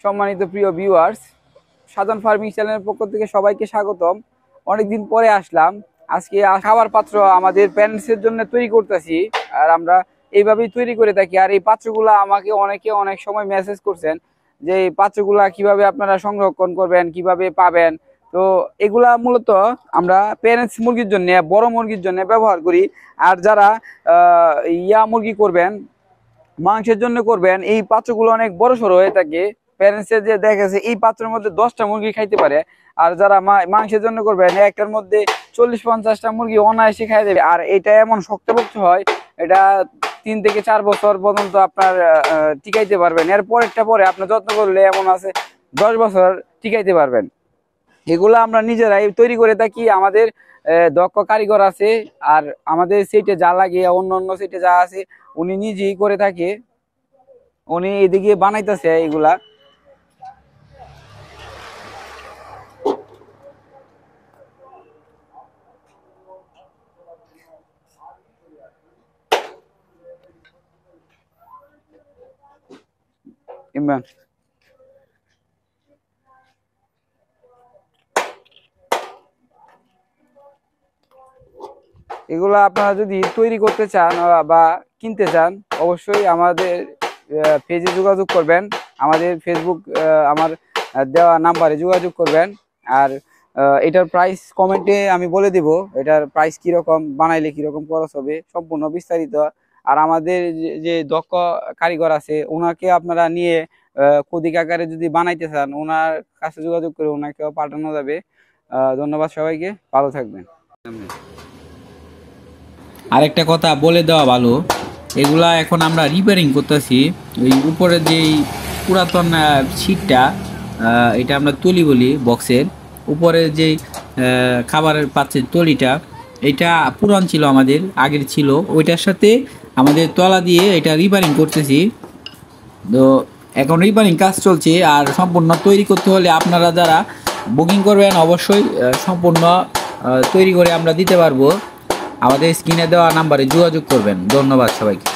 সম্মানিত প্রিয় ভিউয়ার্স, সাধন ফার্মিং চ্যানেলের পক্ষ থেকে সবাইকে স্বাগতম। অনেকদিন পরে আসলাম। আজকে খাবার পাত্র আমাদের প্যারেন্টসের জন্য তৈরি করতেছি, আর আমরা এইভাবেই তৈরি করে থাকি। আর এই পাত্রগুলো আমাকে অনেকে অনেক সময় মেসেজ করছেন যে এই পাত্রগুলা কিভাবে আপনারা সংরক্ষণ করবেন, কিভাবে পাবেন। তো এগুলা মূলত আমরা প্যারেন্টস মুরগির জন্য, বড় মুরগির জন্য ব্যবহার করি। আর যারা মুরগি করবেন, মাংসের জন্য করবেন, এই পাত্রগুলো অনেক বড় সড়ো হয়ে থাকে। প্যারেন্টসের যে দেখেছে এই পাত্রের মধ্যে 10টা মুরগি খাইতে পারে। আর যারা মাংসের জন্য করবেন, একটার মধ্যে 40-50টা মুরগি অনায়াসে খাই দেবে। আর এটা এমন শক্তপোক্ত হয়, এটা 3 থেকে 4 বছর পর্যন্ত আপনার টিকাইতে পারবেন। এর পরেরটা পরে আপনি যত্ন করলে এমন আছে 10 বছর টিকাইতে পারবেন। এগুলো আমরা নিজেরাই তৈরি করে থাকি। আমাদের দক্ষ কারিগর আছে, আর আমাদের সেটে যা লাগে, অন্য অন্য সেটে যা আছে উনি নিজেই করে থাকে। উনি এদিকে বানাইতেছে এগুলা। ইমরান, এগুলা আপনারা যদি তৈরি করতে চান বা কিনতে চান, অবশ্যই আমাদের পেজে যোগাযোগ করবেন। আমাদের ফেসবুক আমার দেওয়া নাম্বারে যোগাযোগ করবেন। আর এটার প্রাইস কমেন্টে আমি বলে দিব, এটার প্রাইস কিরকম, বানাইলে কিরকম খরচ হবে, সম্পূর্ণ বিস্তারিত। আর আমাদের যে দক্ষ কারিগর আছে, ওনাকে আপনারা নিয়ে কদিক আকারে যদি বানাইতে চান, ওনার কাছে যোগাযোগ করে ওনাকেও পাঠানো যাবে। ধন্যবাদ সবাইকে, ভালো থাকবেন। আরেকটা কথা বলে দেওয়া ভালো, এগুলা এখন আমরা রিপেয়ারিং করতেছি। ওই উপরে যেই পুরাতন সিটটা, এটা আমরা তলি বলি, বক্সের উপরে যেই খাবারের পাত্রের তলিটা, এটা পুরান ছিল, আমাদের আগের ছিল। ওইটার সাথে আমাদের তলা দিয়ে এটা রিপেয়ারিং করতেছি। তো এখন রিপেয়ারিং কাজ চলছে। আর সম্পূর্ণ তৈরি করতে হলে আপনারা যারা বুকিং করবেন, অবশ্যই সম্পূর্ণ তৈরি করে আমরা দিতে পারবো। আমাদের স্ক্রিনে দেওয়া নাম্বারে যোগাযোগ করবেন। ধন্যবাদ সবাইকে।